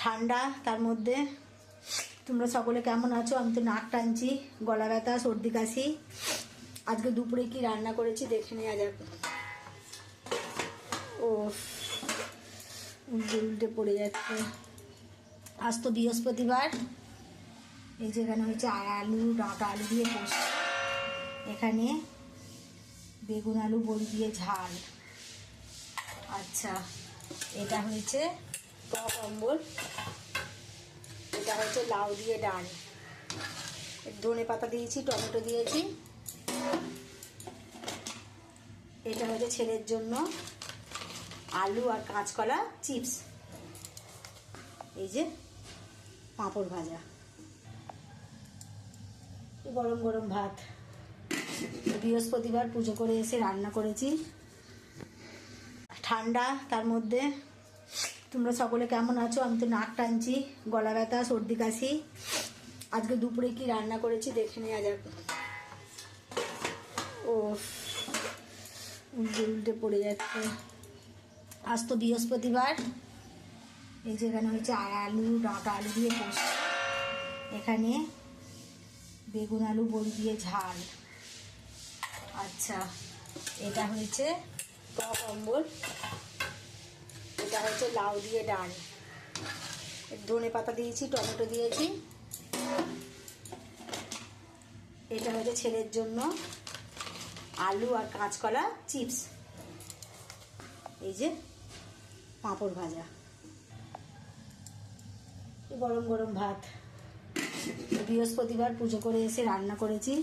ঠান্ডা, তার মধ্যে তোমরা সকলে কেমন আছো? আমি তো নাক টানছি, গলা ব্যথা, সর্দি কাশি। আজকে দুপুরে কি রান্না করেছি দেখে নেওয়া যাক। ও উল্টে উল্টে পড়ে যাচ্ছে। আজ তো বৃহস্পতিবার। এই যে এখানে হয়েছে আলু, ডাঁটা আলু দিয়ে পোস্ত, এখানে বেগুন আলু বড়ি দিয়ে ঝাল। আচ্ছা, এটা হয়েছে টক অম্বল, এটা হচ্ছে লাউ দিয়ে ডাল, ধনে পাতা দিয়েছি, টমেটো দিয়েছি। এটা হচ্ছে ছেলের জন্য আলু আর কাঁচকলা চিপস। এই যে পাঁপড় ভাজা, গরম গরম ভাত। বৃহস্পতিবার পুজো করে এসে রান্না করেছি। ঠান্ডা, তার মধ্যে তোমরা সকলে কেমন আছো? আমি তো নাক টানছি, গলা ব্যথা, সর্দি কাশি। আজকে দুপুরে কি রান্না করেছি দেখে নেওয়া যাক। ও উল্টে উল্টে পড়ে যাচ্ছে। আজ তো বৃহস্পতিবার। এই যে এখানে হয়েছে আলু, ডাঁটা আলু দিয়ে পোস্ত, এখানে বেগুন আলু বড়ি দিয়ে ঝাল। আচ্ছা, এটা হয়েছে টক অম্বল, এটা হচ্ছে লাউ দিয়ে ডাল, ধনে পাতা দিয়েছি, টমেটো দিয়েছি। এটা হচ্ছে ছেলের জন্য আলু আর কাঁচকলা চিপস। এই যে পাঁপড় ভাজা, গরম গরম ভাত। বৃহস্পতিবার পুজো করে এসে রান্না করেছি।